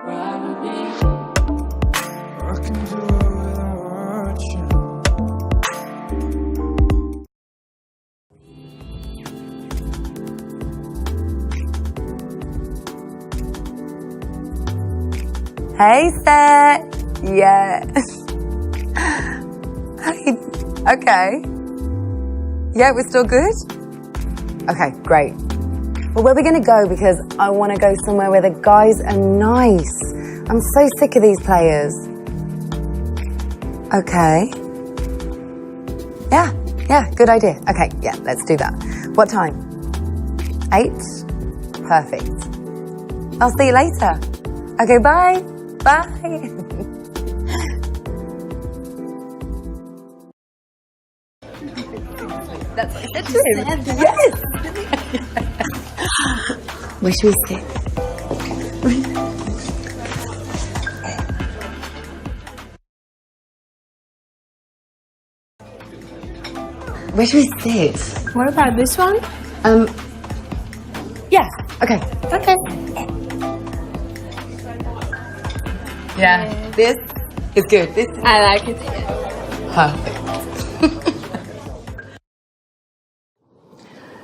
Hey, Seth. Yeah. Hey. Okay. Yeah, we're still good? Okay, great. Well, where are we going to go? Because I want to go somewhere where the guys are nice. I'm so sick of these players. Okay. Yeah, good idea. Okay, yeah, let's do that. What time? 8? Perfect. I'll see you later. Okay, bye. Bye. That's what I said to him. Yes. Where should we sit? Where should we sit? What about this one? Yeah. Okay. Okay. Yeah. This is good. This is I like it. perfect.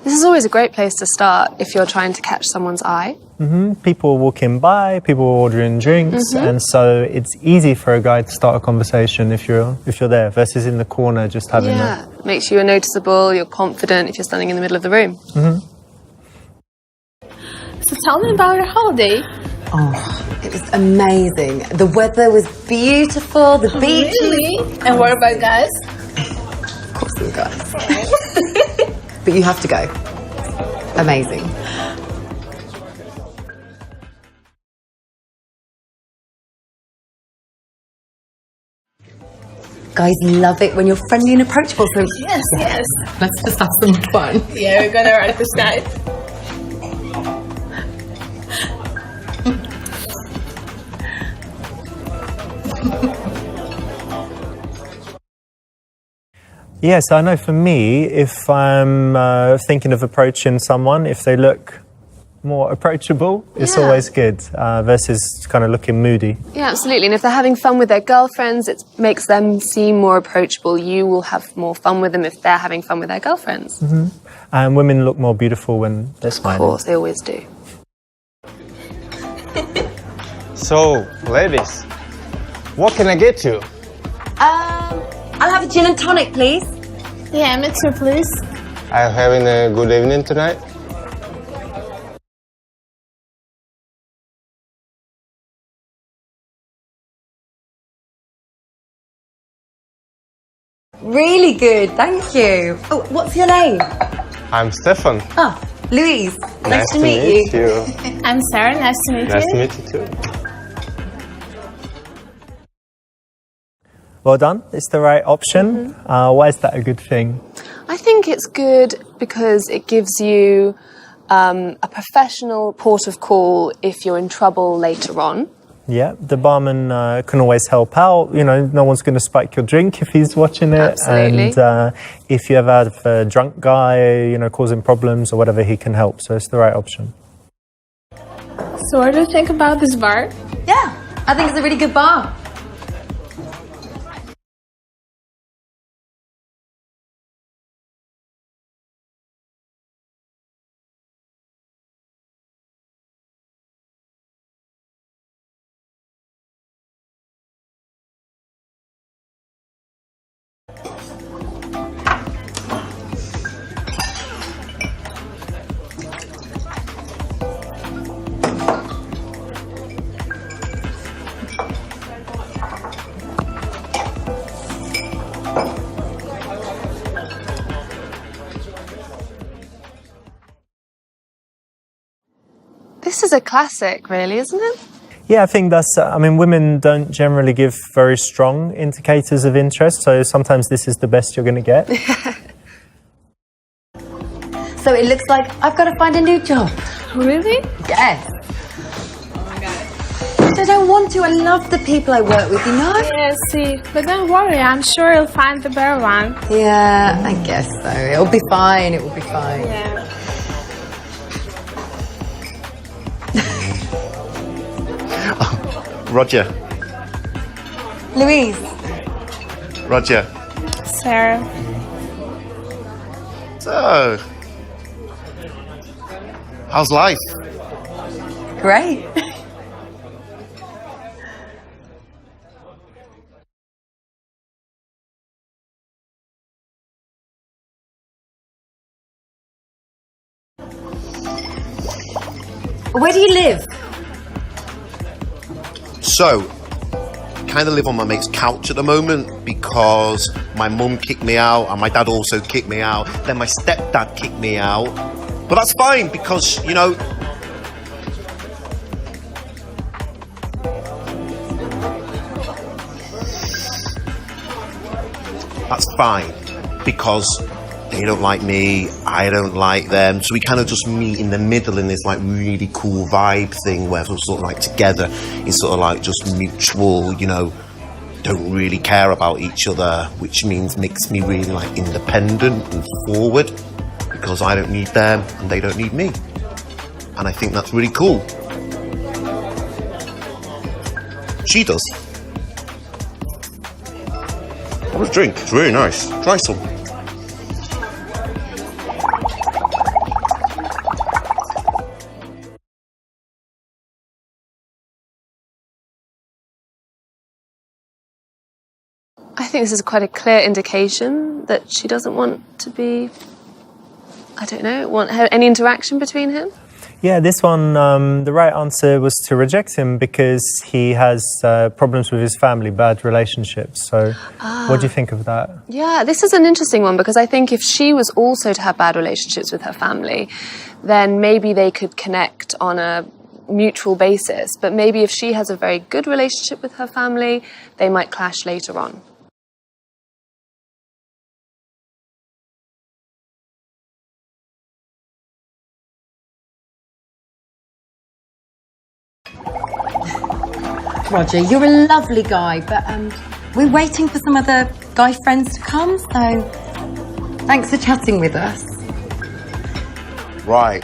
This is always a great place to start if you're trying to catch someone's eye. People are walking by, people are ordering drinks, and so it's easy for a guy to start a conversation if you're there, versus in the corner just having Yeah, makes you noticeable, you're confident if you're standing in the middle of the room. So tell me about your holiday. Oh, it was amazing. The weather was beautiful. The beach. Really? And what about guys? Of course, you guys. But you have to go. Amazing. Guys love it when you're friendly and approachable. So Yes. let's just have some fun. Yeah, we're gonna write this night. Yes, I know for me, if I'm thinking of approaching someone, if they look more approachable, it's always good, versus kind of looking moody. Yeah, absolutely. And if they're having fun with their girlfriends, it makes them seem more approachable. You will have more fun with them if they're having fun with their girlfriends. And women look more beautiful when they're Of smiling. course, they always do. So, ladies, what can I get you? I'll have a gin and tonic, please. Yeah, me too, please. Are you having a good evening tonight? Really good, thank you. Oh, what's your name? I'm Stefan. Oh, Louise. Nice to meet you. I'm Sarah, nice to meet Nice you. to meet you too. Well done, it's the right option. Why is that a good thing? I think it's good because it gives you a professional port of call if you're in trouble later on. Yeah, the barman can always help out. You know, no one's going to spike your drink if he's watching it. Absolutely. And if you ever have a drunk guy, you know, causing problems or whatever, he can help. So it's the right option. So what do you think about this bar? Yeah, I think it's a really good bar. This is a classic, really, isn't it? Yeah, I think that's, I mean, women don't generally give very strong indicators of interest, so sometimes this is the best you're going to get. So it looks like I've got to find a new job. Really? Yes. Oh my god. I don't want to. I love the people I work with, you know? Yeah, see, but don't worry, I'm sure you'll find the better one. Yeah, I guess so. It'll be fine. It will be fine. Yeah. Roger. Louise. Roger. Sarah. So, how's life? Great. Where do you live? So, kind of live on my mate's couch at the moment because my mum kicked me out and my dad also kicked me out. Then my stepdad kicked me out. But that's fine because, you know, that's fine because they don't like me, I don't like them. So we kind of just meet in the middle in this like really cool vibe thing where we're sort of like together in sort of like just mutual, you know, don't really care about each other, which means makes me really like independent and forward because I don't need them and they don't need me. And I think that's really cool. She does. Have a drink, it's really nice. Try some. I think this is quite a clear indication that she doesn't want to be, I don't know, want any interaction between him. Yeah, this one, the right answer was to reject him because he has problems with his family, bad relationships. So what do you think of that? Yeah, this is an interesting one because I think if she was also to have bad relationships with her family, then maybe they could connect on a mutual basis. But maybe if she has a very good relationship with her family, they might clash later on. Roger, you're a lovely guy, but we're waiting for some other guy friends to come, so thanks for chatting with us. Right.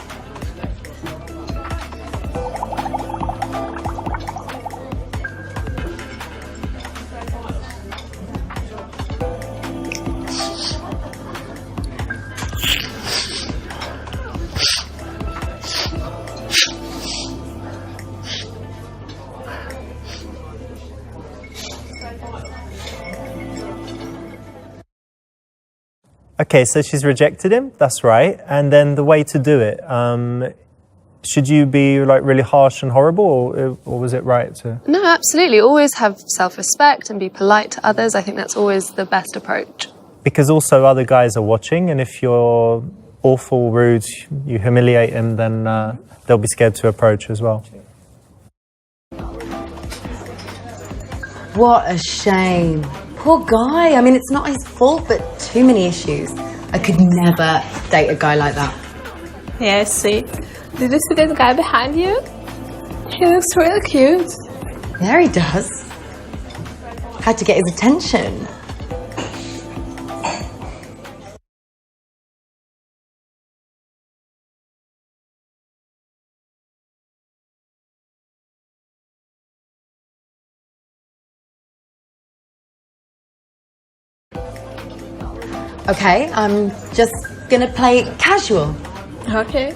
Okay, so she's rejected him, that's right. And then the way to do it, should you be like really harsh and horrible or was it right to? No, absolutely. Always have self-respect and be polite to others. I think that's always the best approach. Because also other guys are watching and if you're awful, rude, you humiliate him, then they'll be scared to approach as well. What a shame. Poor guy. I mean, it's not his fault, but too many issues. I could never date a guy like that. Yeah, I see. Did you see that guy behind you? He looks really cute. There he does. Had to get his attention. Okay, I'm just gonna play it casual. Okay.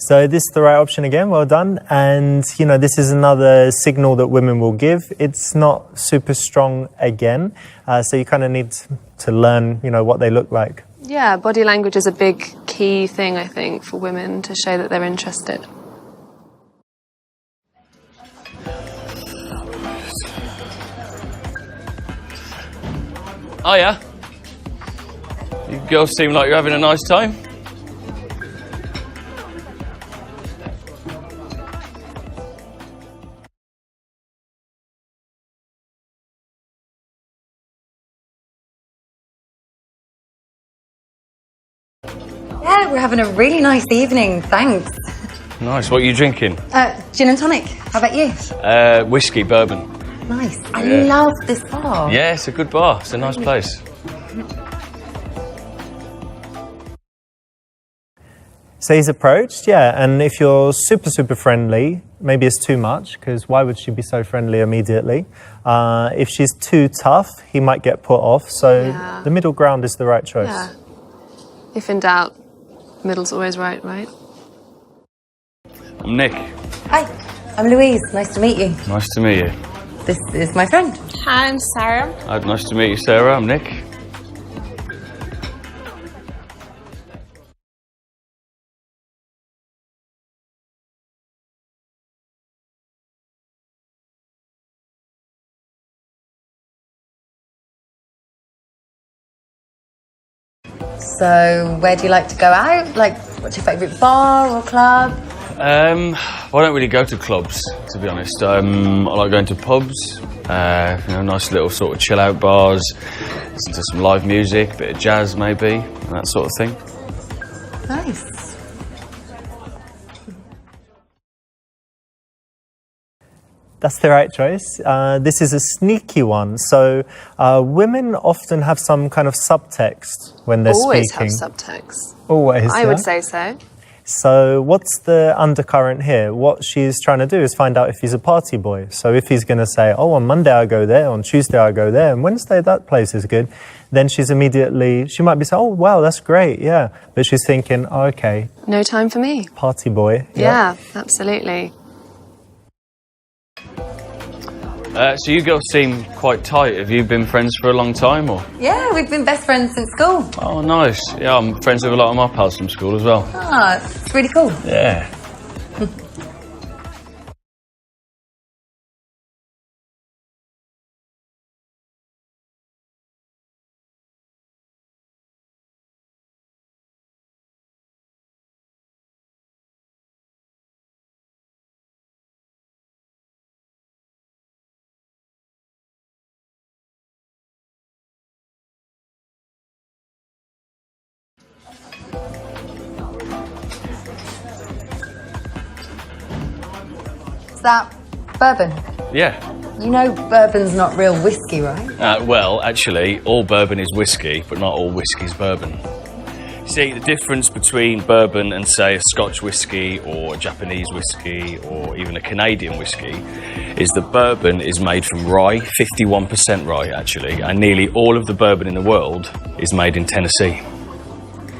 So this is the right option again, well done. And, you know, this is another signal that women will give. It's not super strong again, so you kind of need to learn, you know, what they look like. Yeah, body language is a big key thing, I think, for women to show that they're interested. Oh yeah? You girls seem like you're having a nice time. Yeah, we're having a really nice evening, thanks. Nice. What are you drinking? Gin and tonic. How about you? Whiskey, bourbon. Nice. I love this bar. Yeah, it's a good bar. It's a nice place. So he's approached, yeah, and if you're super, super friendly, maybe it's too much, because why would she be so friendly immediately? If she's too tough, he might get put off, so the middle ground is the right choice. Yeah. If in doubt, middle's always right, right? I'm Nick. Hi, I'm Louise. Nice to meet you. Nice to meet you. This is my friend. Hi, I'm Sarah. Nice to meet you, Sarah. I'm Nick. So, where do you like to go out? Like, what's your favourite bar or club? Well, I don't really go to clubs, to be honest. I like going to pubs, nice little sort of chill-out bars, listen to some live music, a bit of jazz maybe, and that sort of thing. Nice. That's the right choice. This is a sneaky one. So women often have some kind of subtext when they're Always speaking. have subtext. Always. I would say so. So what's the undercurrent here? What she's trying to do is find out if he's a party boy. So if he's going to say, oh, on Monday I go there, on Tuesday I go there, and Wednesday that place is good, then she might be saying, oh, wow, that's great, yeah. But she's thinking, oh, okay, No time for me. party boy. Yeah, absolutely. So you girls seem quite tight. Have you been friends for a long time, or? Yeah, we've been best friends since school. Oh, nice. Yeah, I'm friends with a lot of my pals from school as well. Ah, it's really cool. Yeah. Is that bourbon? Yeah. You know bourbon's not real whiskey, right? Well, actually, all bourbon is whiskey, but not all whiskey's bourbon. See, the difference between bourbon and, say, a Scotch whiskey or a Japanese whiskey or even a Canadian whiskey is that bourbon is made from rye, 51% rye, actually, and nearly all of the bourbon in the world is made in Tennessee.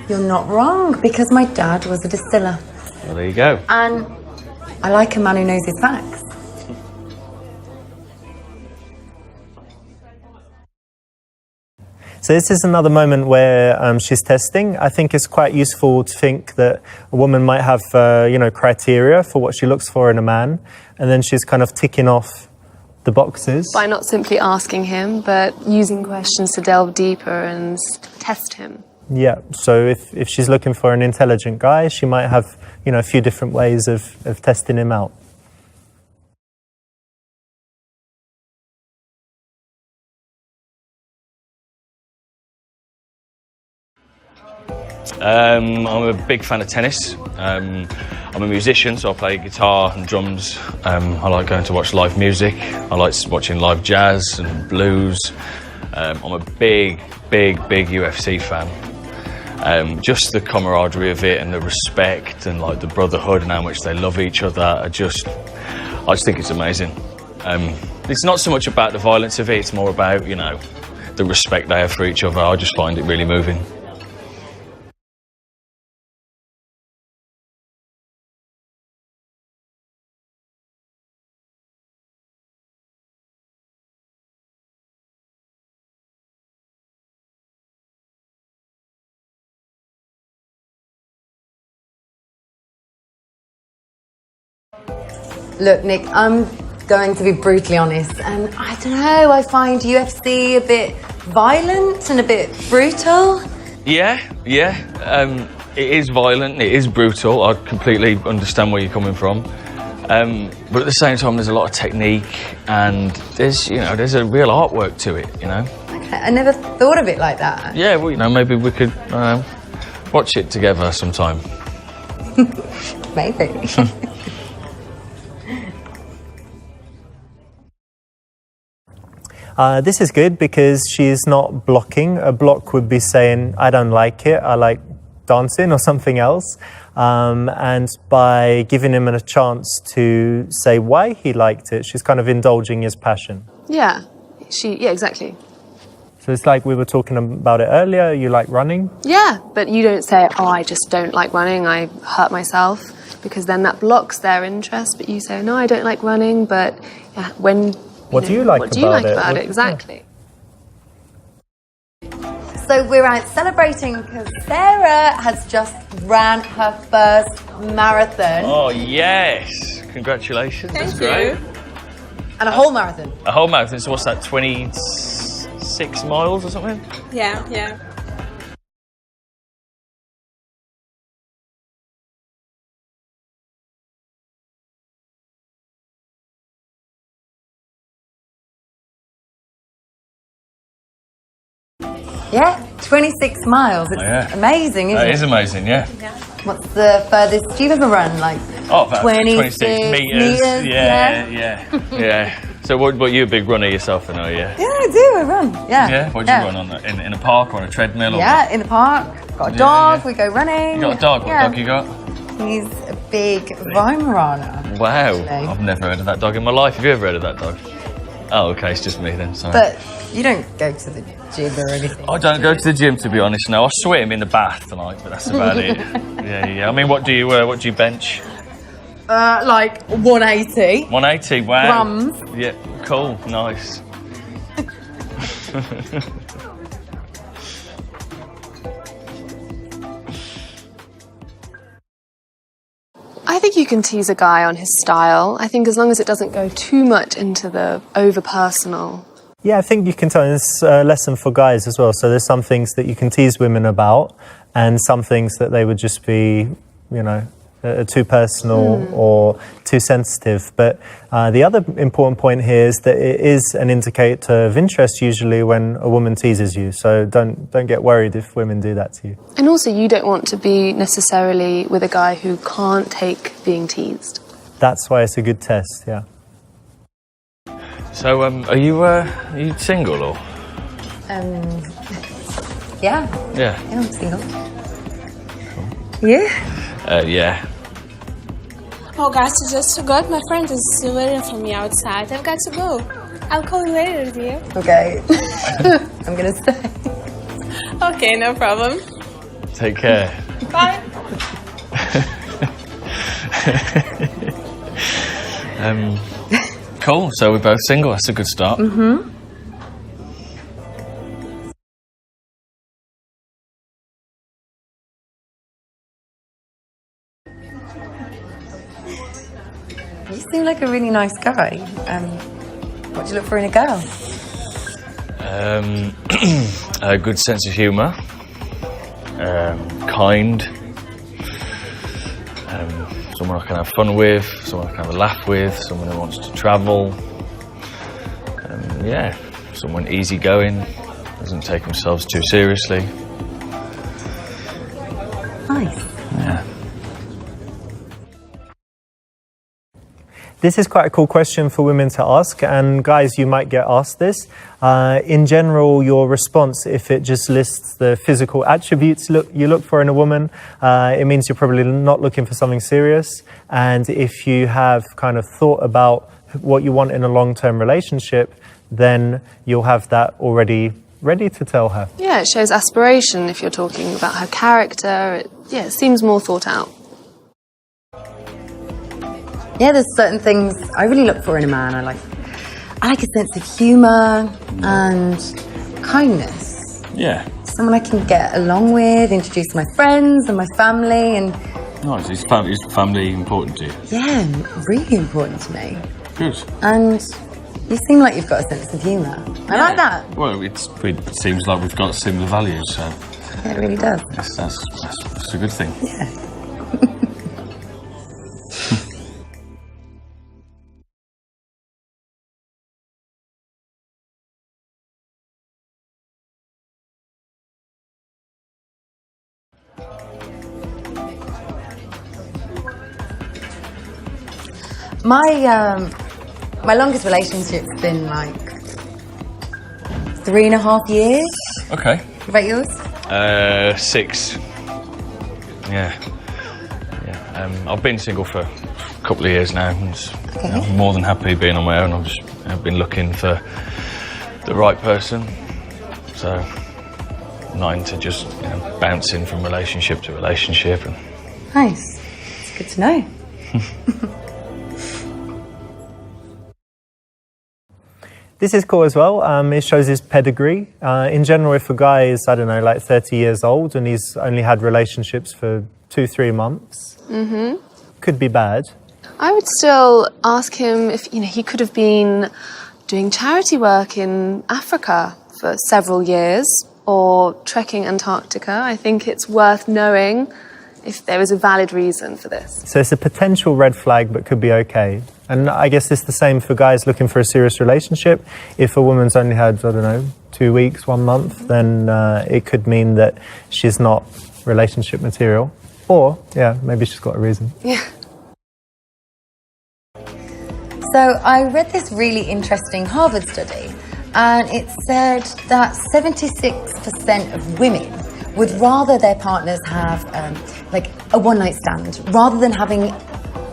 You're not wrong, because my dad was a distiller. Well, there you go. And I like a man who knows his facts. So this is another moment where she's testing. I think it's quite useful to think that a woman might have, criteria for what she looks for in a man, and then she's kind of ticking off the boxes. By not simply asking him, but using questions to delve deeper and test him. Yeah, so if she's looking for an intelligent guy, she might have, a few different ways of testing him out. I'm a big fan of tennis. I'm a musician, so I play guitar and drums. I like going to watch live music. I like watching live jazz and blues. I'm a big UFC fan. Just the camaraderie of it and the respect and like the brotherhood and how much they love each other. I just think it's amazing. It's not so much about the violence of it, it's more about, the respect they have for each other. I just find it really moving. Look, Nick, I'm going to be brutally honest, and I don't know, I find UFC a bit violent and a bit brutal. Yeah. It is violent, it is brutal. I completely understand where you're coming from. But at the same time, there's a lot of technique and there's a real artwork to it, Okay, I never thought of it like that. Yeah, well, maybe we could watch it together sometime. Maybe. This is good because she's not blocking. A block would be saying, I don't like it, I like dancing or something else. And by giving him a chance to say why he liked it, she's kind of indulging his passion. Yeah, exactly. So it's like we were talking about it earlier, you like running? Yeah, but you don't say, oh, I just don't like running, I hurt myself, because then that blocks their interest. But you say, no, I don't like running, but yeah, what do you like about it? Exactly. So we're out celebrating because Sarah has just ran her first marathon. Oh, yes. Congratulations. Thank That's great. you. And a whole marathon. A whole marathon, so what's that, 26 miles or something? Yeah, yeah. Yeah, 26 miles. It's yeah. amazing, isn't That it? is amazing, yeah. What's the furthest you've ever run? Like About 26 meters. Yeah. Yeah. So what you a big runner yourself then, are you? Yeah, I do. I run. Yeah. Yeah? What do you run on? In a park or on a treadmill? Or Yeah, in the park. Got a dog. We go running. You got a dog? What dog you got? He's a big Weimaraner. Wow. Actually. I've never heard of that dog in my life. Have you ever heard of that dog? Oh, okay, it's just me then, sorry. But you don't go to the gym or anything. I don't go to the gym, to be honest. No, I swim in the bath tonight, but that's about it. Yeah. I mean, what do you bench? Like 180. 180. Wow. Grams. Yeah. Cool. Nice. I think you can tease a guy on his style. I think as long as it doesn't go too much into the over-personal. Yeah, I think you can tell. It's a lesson for guys as well. So there's some things that you can tease women about and some things that they would just be, too personal or too sensitive. But the other important point here is that it is an indicator of interest usually when a woman teases you. So don't get worried if women do that to you. And also you don't want to be necessarily with a guy who can't take being teased. That's why it's a good test, yeah. So, are you single or? Yeah. Yeah. I'm single. Yeah. Yeah. Oh, guys, I just forgot. My friend is waiting for me outside. I've got to go. I'll call you later, dear. Okay. I'm gonna stay. Okay, no problem. Take care. Bye. Cool. So we're both single. That's a good start. Mm-hmm. You seem like a really nice guy. What do you look for in a girl? A good sense of humour. Kind. Someone I can have fun with. Someone I can have a laugh with. Someone who wants to travel. Someone easygoing. Doesn't take themselves too seriously. Nice. Yeah. This is quite a cool question for women to ask, and guys, you might get asked this. In general, your response, if it just lists the physical attributes you look for in a woman, it means you're probably not looking for something serious. And if you have kind of thought about what you want in a long-term relationship, then you'll have that already ready to tell her. Yeah, it shows aspiration if you're talking about her character. It seems more thought out. Yeah, there's certain things I really look for in a man. I like a sense of humour and kindness. Yeah. Someone I can get along with, introduce to my friends and my family, and Nice. Is family important to you? yeah, really important to me. Good. And you seem like you've got a sense of humour. I like that. Well, it seems like we've got similar values, so Yeah, it really does. that's a good thing. Yeah. My longest relationship's been like 3.5 years. Okay. What about yours? 6. Yeah. I've been single for a couple of years now, and I'm more than happy being on my own. I've been looking for the right person, so I'm not into just bouncing from relationship to relationship. And Nice. It's good to know. This is cool as well. It shows his pedigree. In general, if a guy is, I don't know, like 30 years old and he's only had relationships for 2-3 months, could be bad. I would still ask him if he could have been doing charity work in Africa for several years or trekking Antarctica. I think it's worth knowing if there is a valid reason for this. So it's a potential red flag, but could be okay. And I guess it's the same for guys looking for a serious relationship. If a woman's only had, I don't know, 2 weeks, 1 month, then it could mean that she's not relationship material. Or, maybe she's got a reason. Yeah. So I read this really interesting Harvard study, and it said that 76% of women would rather their partners have like a one-night stand rather than having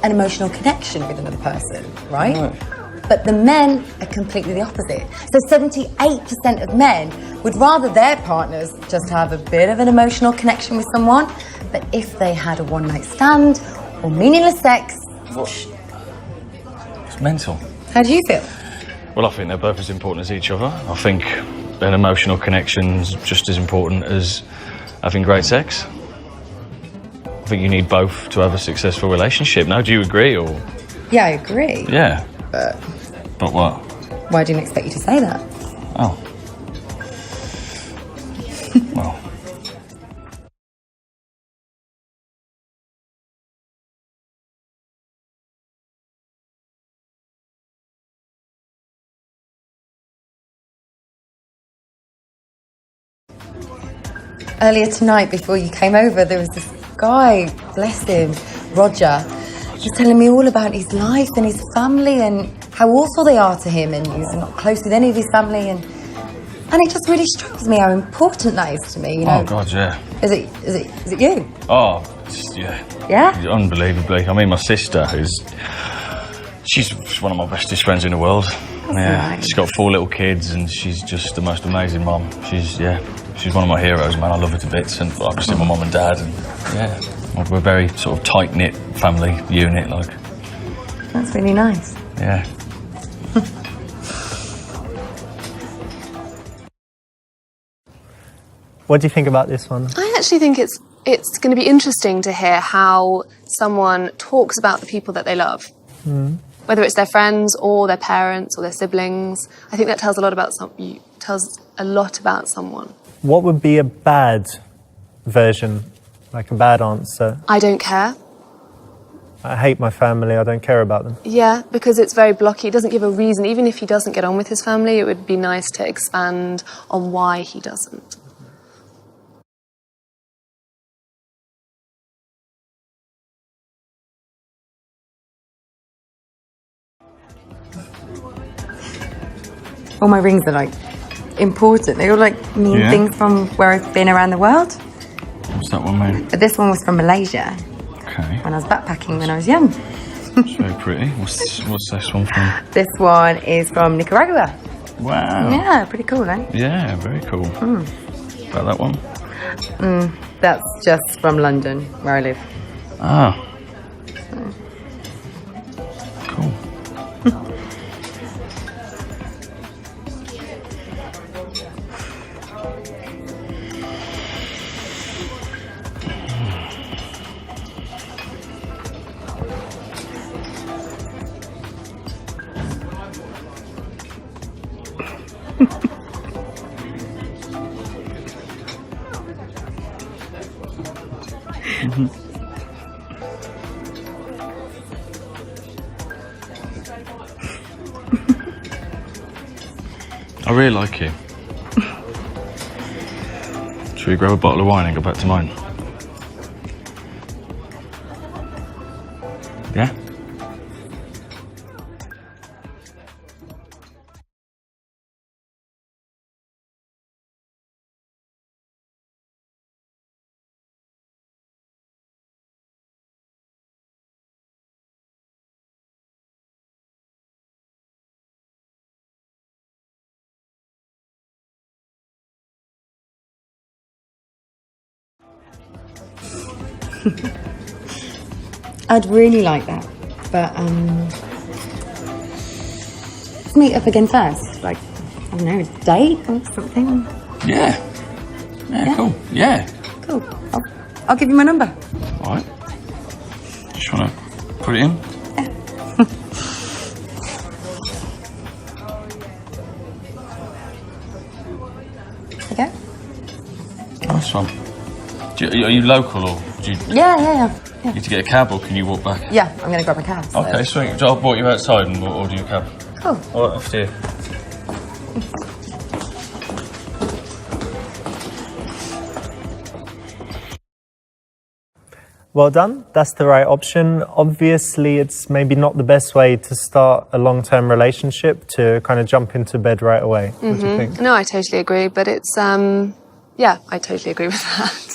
an emotional connection with another person, right? But the men are completely the opposite. So 78% of men would rather their partners just have a bit of an emotional connection with someone, but if they had a one-night stand or meaningless sex... it's mental. How do you feel? Well, I think they're both as important as each other. I think an emotional connection's just as important as having great sex. I think you need both to have a successful relationship. Now, do you agree, or...? Yeah, I agree. Yeah. But what? Why didn't I expect you to say that? Oh. Well. Earlier tonight, before you came over, there was this guy, bless him, Roger. He was telling me all about his life and his family and how awful they are to him, and he's not close with any of his family, and it just really strikes me how important that is to me. Oh God, yeah. Is it you? Oh, yeah. Yeah? Unbelievably. I mean, my sister, she's one of my bestest friends in the world. Nice. She's got 4 little kids, and she's just the most amazing mum. She's one of my heroes, man. I love her to bits, and obviously my mum and dad, and we're a very sort of tight-knit family unit, like. That's really nice. Yeah. What do you think about this one? I actually think it's going to be interesting to hear how someone talks about the people that they love. Whether it's their friends or their parents or their siblings. I think that tells a lot about someone. What would be a bad version, like a bad answer? I don't care. I hate my family, I don't care about them. Yeah, because it's very blocky. It doesn't give a reason. Even if he doesn't get on with his family, it would be nice to expand on why he doesn't. All my rings are like important. They all like mean things from where I've been around the world. What's that one mean? This one was from Malaysia. Okay. When I was backpacking when I was young. It's very pretty. What's this one from? This one is from Nicaragua. Wow. Yeah, pretty cool, eh? Yeah, very cool. About that one? That's just from London, where I live. Ah. Cool. I really like you. Should we grab a bottle of wine and go back to mine? Yeah? I'd really like that, but let's meet up again first. Like, I don't know, a date or something. Yeah, cool. Yeah. Cool. I'll give you my number. All right. Just want to put it in? Okay. Nice one. Are you local or do you Yeah. need to get a cab or can you walk back? Yeah, I'm going to grab a cab. So. Okay, sweet. I'll walk you outside and we'll order you a cab. Cool. All right, off to you. Well done. That's the right option. Obviously, it's maybe not the best way to start a long-term relationship to kind of jump into bed right away. What do you think? No, I totally agree. But it's, yeah, I totally agree with that.